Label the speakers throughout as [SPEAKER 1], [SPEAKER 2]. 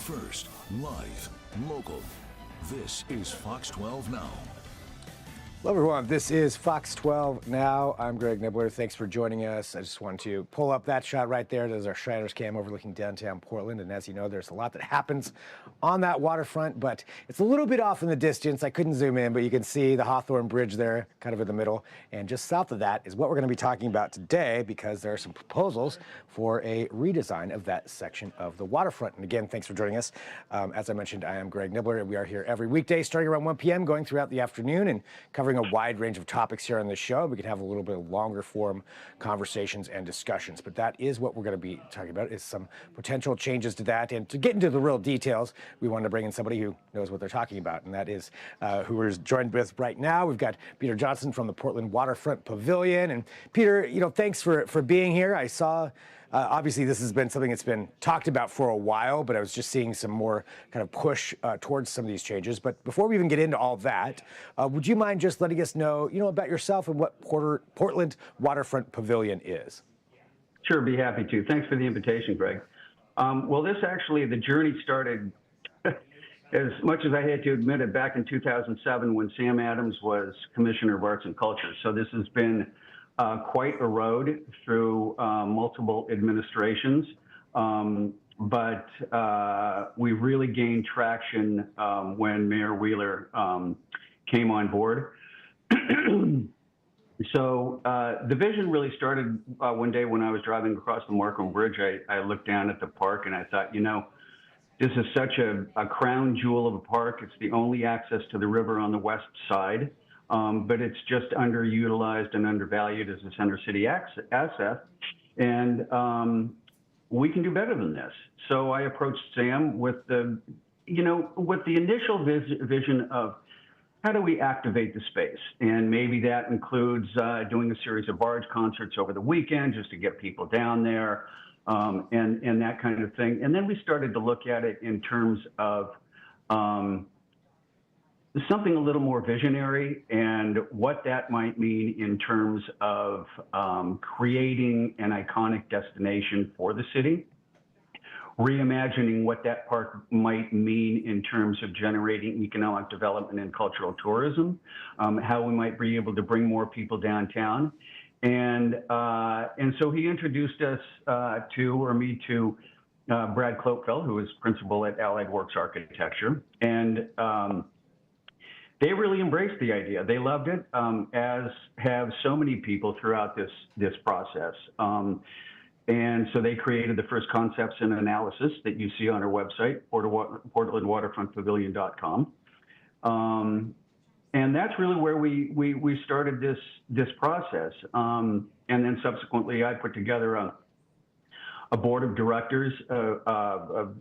[SPEAKER 1] First, live, local. This is Fox 12 Now.
[SPEAKER 2] Hello, everyone. This is Fox 12 Now. I'm Greg Nibbler. Thanks for joining us. I just wanted to pull up that shot right there. There's our Shriners Cam overlooking downtown Portland. And as you know, there's a lot that happens on that waterfront, but it's a little bit off in the distance. I couldn't zoom in, but you can see the Hawthorne Bridge there, kind of in the middle. And just south of that is what we're going to be talking about today, because there are some proposals for a redesign of that section of the waterfront. And again, thanks for joining us. As I mentioned, I am Greg Nibbler, and we are here every weekday starting around 1 p.m., going throughout the afternoon and covering a wide range of topics here on the show. We can have a little bit of longer form conversations and discussions, but that is what we're going to be talking about, is some potential changes to that. And to get into the real details, we wanted to bring in somebody who knows what they're talking about, and that is who we're joined with right now. We've got Peter Johnson from the Portland Waterfront Pavilion. And Peter, thanks for being here. I saw obviously, this has been something that's been talked about for a while, but I was just seeing some more kind of push towards some of these changes. But before we even get into all that, would you mind just letting us know, about yourself and what Portland Waterfront Pavilion is?
[SPEAKER 3] Sure, be happy to. Thanks for the invitation, Greg. Well, the journey started, as much as I hate to admit it, back in 2007 when Sam Adams was Commissioner of Arts and Culture. So this has been quite a road through multiple administrations, but we really gained traction when Mayor Wheeler came on board. So the vision really started one day when I was driving across the Waterfront Bridge. I looked down at the park and I thought, this is such a crown jewel of a park. It's the only access to the river on the west side. But it's just underutilized and undervalued as a center city asset. And we can do better than this. So I approached Sam with the initial vision of how do we activate the space? And maybe that includes doing a series of barge concerts over the weekend just to get people down there and that kind of thing. And then we started to look at it in terms of something a little more visionary and what that might mean in terms of creating an iconic destination for the city, reimagining what that park might mean in terms of generating economic development and cultural tourism, how we might be able to bring more people downtown. And so he introduced us me to Brad Clopefeld, who is principal at Allied Works Architecture. And they really embraced the idea. They loved it, as have so many people throughout this process. And so they created the first concepts and analysis that you see on our website, portlandwaterfrontpavilion.com. And that's really where we started this process. And then subsequently, I put together a board of directors of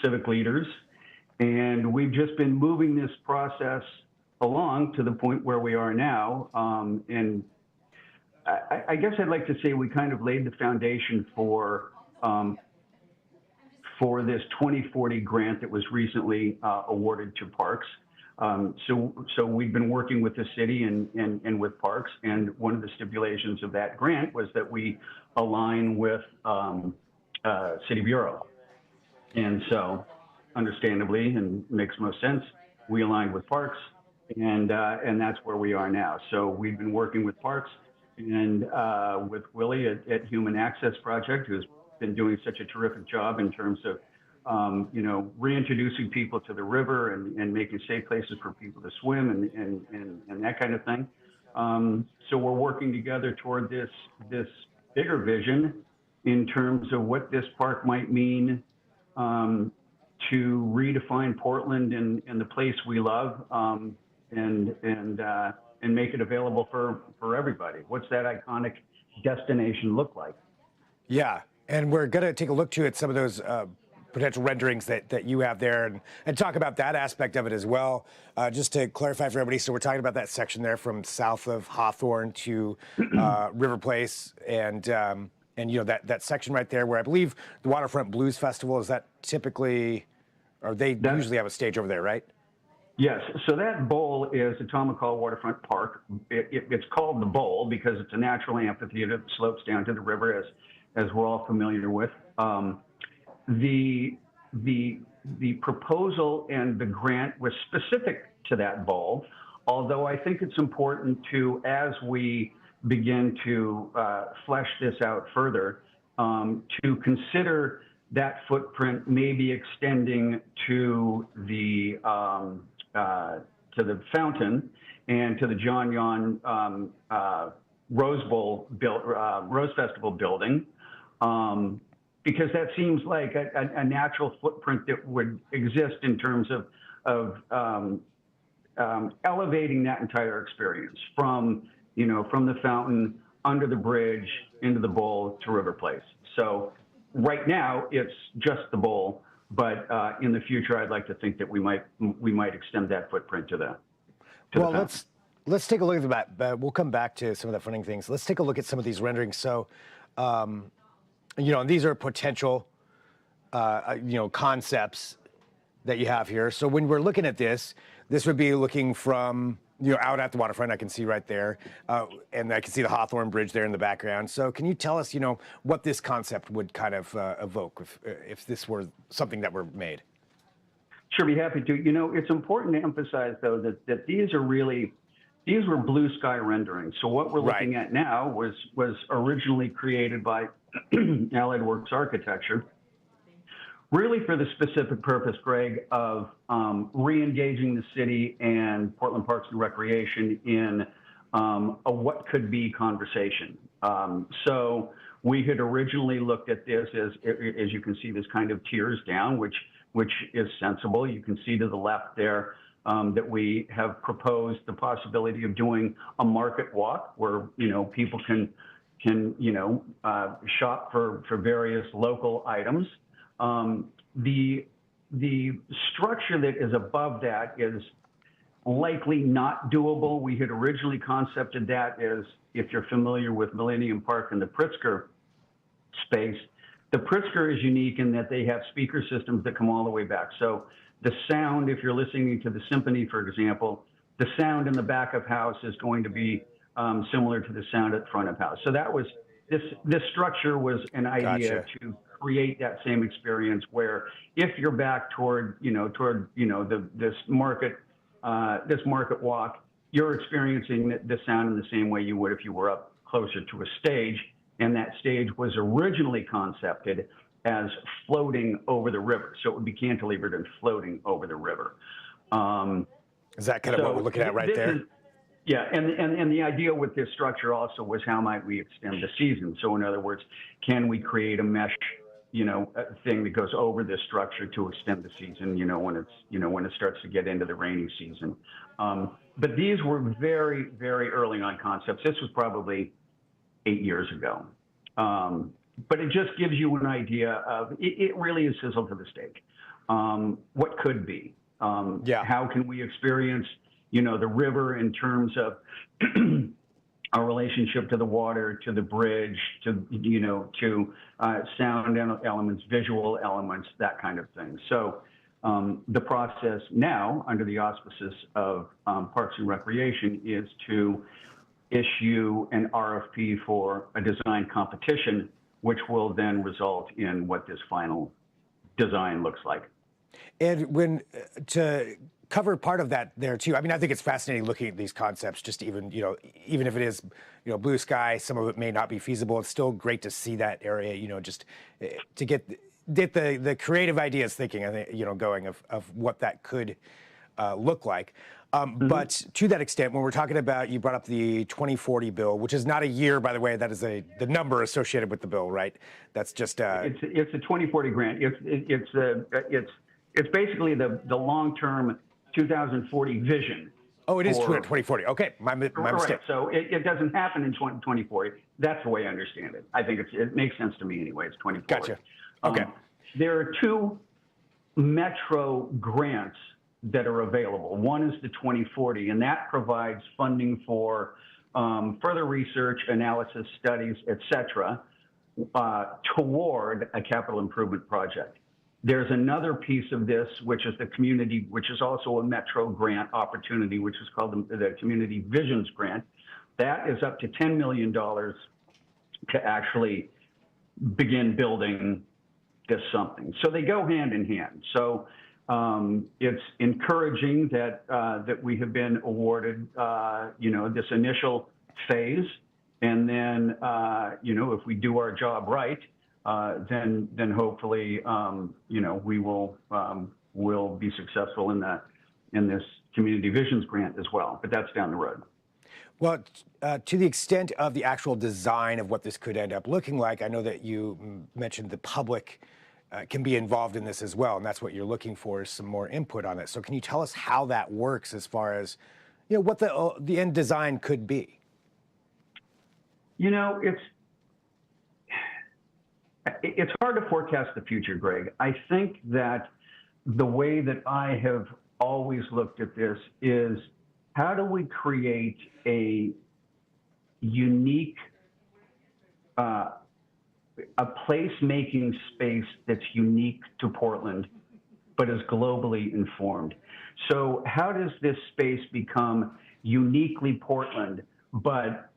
[SPEAKER 3] civic leaders. And we've just been moving this process along to the point where we are now. And I guess I'd like to say we kind of laid the foundation for this 2040 grant that was recently awarded to parks. So we've been working with the city and with parks. And one of the stipulations of that grant was that we align with City Bureau. And so, understandably, and makes most sense, we aligned with parks, and that's where we are now. So we've been working with parks and with Willie at Human Access Project, who's been doing such a terrific job in terms of reintroducing people to the river and making safe places for people to swim and that kind of thing. So we're working together toward this bigger vision in terms of what this park might mean to redefine Portland and the place we love, and make it available for everybody. What's that iconic destination look like?
[SPEAKER 2] Yeah, and we're going to take a look too at some of those potential renderings that you have there and talk about that aspect of it as well. Just to clarify for everybody, so we're talking about that section there from south of Hawthorne to River Place and that section right there where I believe the Waterfront Blues Festival, is that typically, or they usually have a stage over there, right?
[SPEAKER 3] Yes. So that bowl is the Tom McCall Waterfront Park. It's called the bowl because it's a natural amphitheater that slopes down to the river, as we're all familiar with. the proposal and the grant was specific to that bowl, although I think it's important to, as we begin to flesh this out further, to consider that footprint maybe extending to the fountain and to the John Yon Rose Festival building, because that seems like a natural footprint that would exist in terms of elevating that entire experience from the fountain, under the bridge, into the bowl to River Place. So right now it's just the bowl, but in the future I'd like to think that we might extend that footprint to the fountain.
[SPEAKER 2] Let's take a look at that. We'll come back to some of the funding things. Let's take a look at some of these renderings. So, and these are potential, concepts that you have here. So when we're looking at this would be looking from, out at the waterfront. I can see right there, and I can see the Hawthorne Bridge there in the background. So can you tell us, what this concept would kind of evoke if this were something that were made?
[SPEAKER 3] Sure, be happy to. It's important to emphasize, though, that these were blue sky renderings. So what we're looking at now was originally created by Allied Works Architecture, really for the specific purpose, Greg, of re-engaging the city and Portland Parks and Recreation in a what could be conversation. So we had originally looked at this as you can see, this kind of tiers down, which is sensible. You can see to the left there that we have proposed the possibility of doing a market walk where people can shop for various local items. The structure that is above that is likely not doable. We had originally concepted that as, if you're familiar with Millennium Park and the Pritzker space, the Pritzker is unique in that they have speaker systems that come all the way back. So the sound, if you're listening to the symphony, for example, the sound in the back of house is going to be similar to the sound at front of house. So that was, this structure was an idea to create that same experience where if you're back toward this market walk, you're experiencing the sound in the same way you would if you were up closer to a stage. And that stage was originally concepted as floating over the river. So it would be cantilevered and floating over the river.
[SPEAKER 2] Is that kind of what we're looking at right there?
[SPEAKER 3] Yeah, and the idea with this structure also was how might we extend the season? So in other words, can we create a mesh, thing that goes over this structure to extend the season, when it starts to get into the rainy season. But these were very, very early on concepts. This was probably 8 years ago. But it just gives you an idea of, it really is sizzle to the steak. What could be? How can we experience, the river in terms of our relationship to the water, to the bridge, to sound elements, visual elements, that kind of thing. So the process now, under the auspices of Parks and Recreation, is to issue an RFP for a design competition, which will then result in what this final design looks like.
[SPEAKER 2] And to cover part of that there too, I mean, I think it's fascinating looking at these concepts, just even if it is, blue sky, some of it may not be feasible. It's still great to see that area, just to get the creative ideas thinking, I think, going of what that could look like. But to that extent, when we're talking about, you brought up the 2040 bill, which is not a year, by the way, that is the number associated with the bill, right? That's just
[SPEAKER 3] it's a 2040 grant. It's basically the long-term 2040 vision.
[SPEAKER 2] Oh, it is 2040. Okay, my mistake.
[SPEAKER 3] So it doesn't happen in 2040. That's the way I understand it. I think it makes sense to me anyway. It's 2040.
[SPEAKER 2] Gotcha. Okay.
[SPEAKER 3] There are two metro grants that are available. One is the 2040, and that provides funding for further research, analysis, studies, et cetera, toward a capital improvement project. There's another piece of this, which is the community, which is also a metro grant opportunity, which is called the Community Visions Grant. That is up to $10 million to actually begin building this something. So they go hand in hand. So it's encouraging that that we have been awarded, this initial phase, and then if we do our job right, then hopefully we will be successful in this Community Visions grant as well. But that's down the road.
[SPEAKER 2] Well, to the extent of the actual design of what this could end up looking like, I know that you mentioned the public can be involved in this as well, and that's what you're looking for, is some more input on it. So can you tell us how that works as far as, what the end design could be?
[SPEAKER 3] It's hard to forecast the future, Greg. I think that the way that I have always looked at this is, how do we create a unique, a place-making space that's unique to Portland, but is globally informed? So how does this space become uniquely Portland, but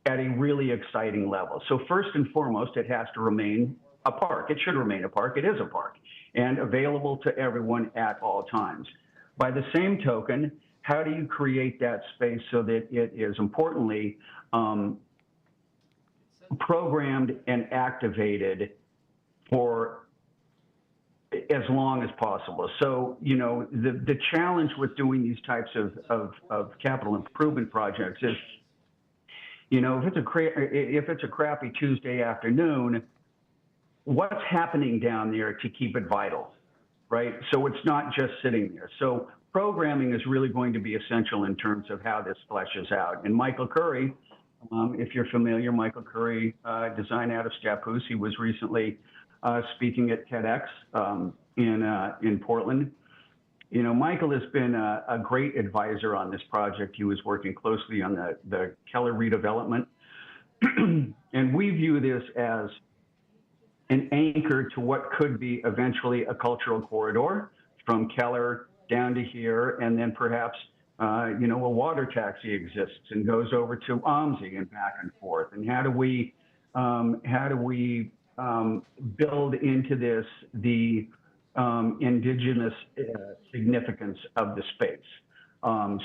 [SPEAKER 3] at a really exciting level? So first and foremost, it has to remain a park. It should remain a park. It is a park, and available to everyone at all times. By the same token, how do you create that space so that it is, importantly, programmed and activated for as long as possible? So, the challenge with doing these types of capital improvement projects is, if it's a crappy Tuesday afternoon, what's happening down there to keep it vital, right? So it's not just sitting there. So programming is really going to be essential in terms of how this fleshes out. And Michael Curry, if you're familiar, Michael Curry, design out of Scappoose, he was recently speaking at TEDx in Portland. Michael has been a great advisor on this project. He was working closely on the Keller redevelopment. And we view this as an anchor to what could be eventually a cultural corridor from Keller down to here, and then perhaps a water taxi exists and goes over to OMSI and back and forth. And how do we build into this the indigenous significance of the space?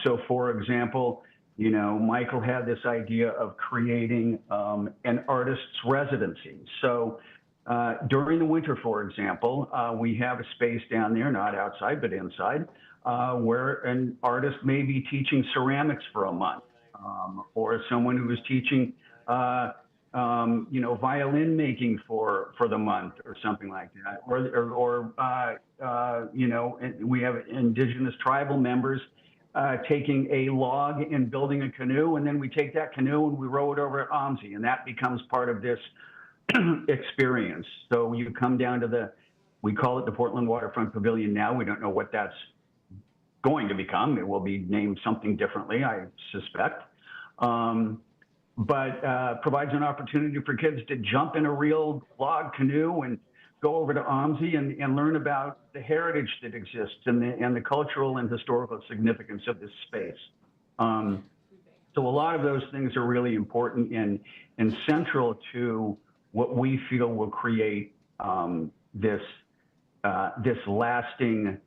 [SPEAKER 3] So, for example, Michael had this idea of creating an artist's residency. So during the winter, for example, we have a space down there, not outside, but inside, where an artist may be teaching ceramics for a month, or someone who is teaching, violin making for the month or something like that. Or we have indigenous tribal members taking a log and building a canoe, and then we take that canoe and we row it over at OMSI, and that becomes part of this experience. So you come down to we call it the Portland Waterfront Pavilion now. We don't know what that's going to become. It will be named something differently, I suspect. But provides an opportunity for kids to jump in a real log canoe and go over to OMSI and learn about the heritage that exists and the cultural and historical significance of this space. So a lot of those things are really important and central to what we feel will create this lasting,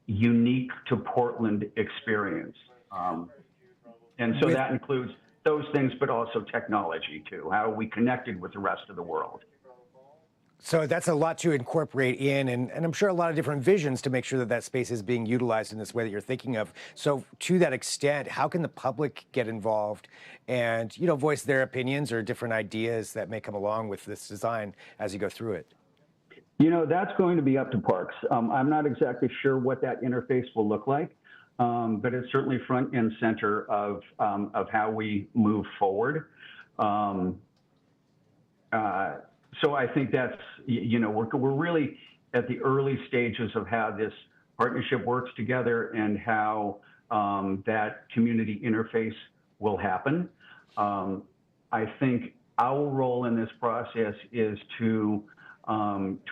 [SPEAKER 3] unique to Portland experience. And so that includes those things, but also technology too. How are we connected with the rest of the world?
[SPEAKER 2] So that's a lot to incorporate in, and I'm sure a lot of different visions to make sure that space is being utilized in this way that you're thinking of. So to that extent, how can the public get involved and, voice their opinions or different ideas that may come along with this design as you go through it?
[SPEAKER 3] That's going to be up to parks. I'm not exactly sure what that interface will look like, but it's certainly front and center of how we move forward. So I think that's, we're really at the early stages of how this partnership works together and how that community interface will happen. I think our role in this process is to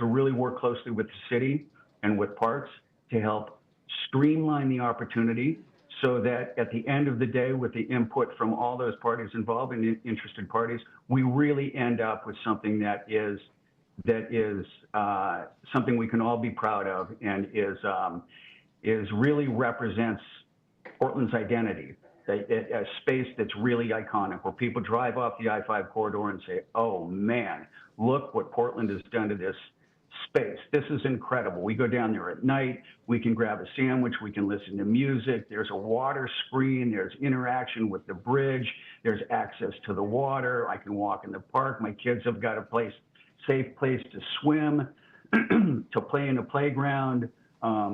[SPEAKER 3] really work closely with the city and with parks to help streamline the opportunity so that at the end of the day, with the input from all those parties involved and interested parties, we really end up with something that is that is something we can all be proud of, and is really represents Portland's identity. A space that's really iconic, where people drive off the I-5 corridor and say, "Oh man, look what Portland has done to this space. This is incredible." We go down there at night, we can grab a sandwich, we can listen to music, there's a water screen, there's interaction with the bridge, there's access to the water, I can walk in the park, my kids have got a safe place to swim, to play in a playground,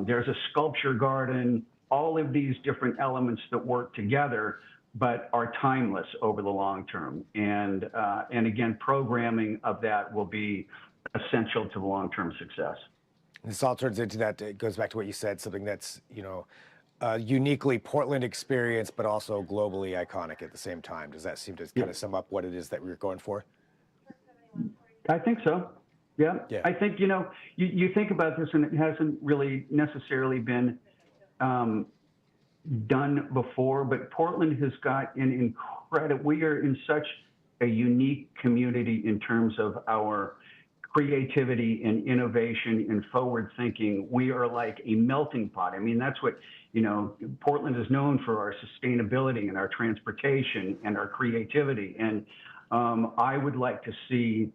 [SPEAKER 3] there's a sculpture garden, all of these different elements that work together but are timeless over the long term. And again, programming of that will be essential to the long-term success.
[SPEAKER 2] This all turns into that, it goes back to what you said, something that's, a uniquely Portland experience, but also globally iconic at the same time. Does that seem to kind of sum up what it is that we're going for?
[SPEAKER 3] I think so. Yeah.
[SPEAKER 2] Yeah.
[SPEAKER 3] I think, you think about this, and it hasn't really necessarily been done before, but Portland has got an incredible, we are in such a unique community in terms of our creativity and innovation and forward thinking. We are like a melting pot. I mean, that's what, Portland is known for, our sustainability and our transportation and our creativity. And I would like to see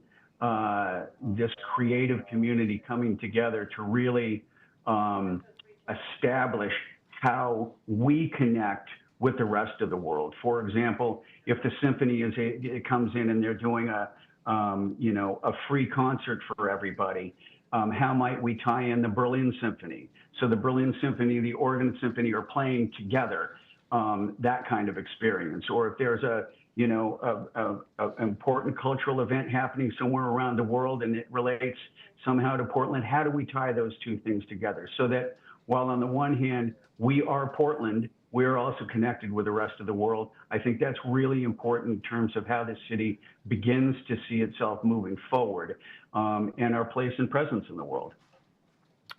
[SPEAKER 3] this creative community coming together to really establish how we connect with the rest of the world. For example, if the symphony it comes in and they're doing a free concert for everybody, how might we tie in the Berlin Symphony? So the Berlin Symphony, the Oregon Symphony are playing together, that kind of experience. Or if there's a important cultural event happening somewhere around the world and it relates somehow to Portland, how do we tie those two things together so that while on the one hand, we are Portland, we're also connected with the rest of the world. I think that's really important in terms of how the city begins to see itself moving forward, and our place and presence in the world.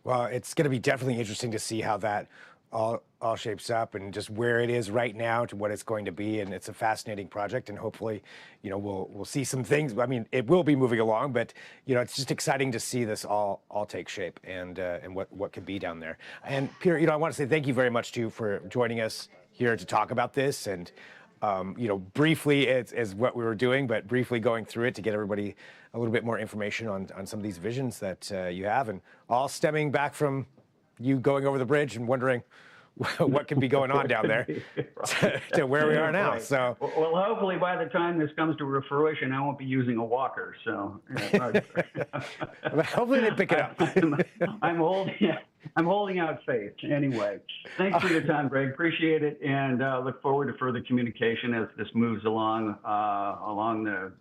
[SPEAKER 2] Well, it's going to be definitely interesting to see how that all shapes up and just where it is right now to what it's going to be. And it's a fascinating project, and hopefully, we'll see some things. I mean, it will be moving along, but it's just exciting to see this all take shape and what could be down there. And Peter, I want to say thank you very much to you for joining us here to talk about this. And briefly, it's what we were doing, but briefly going through it to get everybody a little bit more information on some of these visions that you have, and all stemming back from you going over the bridge and wondering what could be going on down there to where we are now. Right. So,
[SPEAKER 3] well, hopefully by the time this comes to fruition, I won't be using a walker. So,
[SPEAKER 2] hopefully they pick it up.
[SPEAKER 3] I'm holding out faith. Anyway, thanks for your time, Greg. Appreciate it, and look forward to further communication as this moves along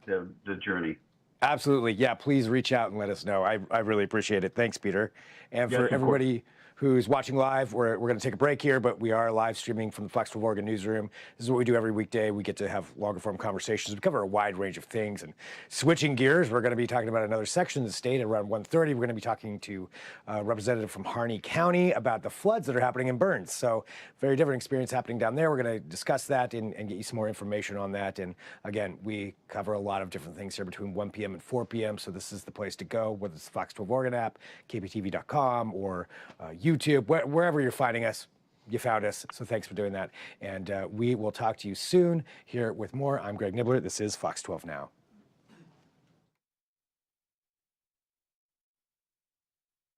[SPEAKER 3] the journey.
[SPEAKER 2] Absolutely. Yeah, please reach out and let us know. I really appreciate it. Thanks, Peter. And for everybody who's watching live, we're going to take a break here, but we are live streaming from the Fox 12 Oregon newsroom. This is what we do every weekday. We get to have longer form conversations. We cover a wide range of things. And switching gears, we're going to be talking about another section of the state at around 1:30. We're going to be talking to a representative from Harney County about the floods that are happening in Burns. So very different experience happening down there. We're going to discuss that and get you some more information on that. And again, we cover a lot of different things here between 1 p.m. and 4 p.m. So this is the place to go, whether it's the Fox 12 Oregon app, KPTV.com, or YouTube, wherever you're finding us, you found us. So thanks for doing that. And we will talk to you soon here with more. I'm Greg Nibbler. This is Fox 12 Now.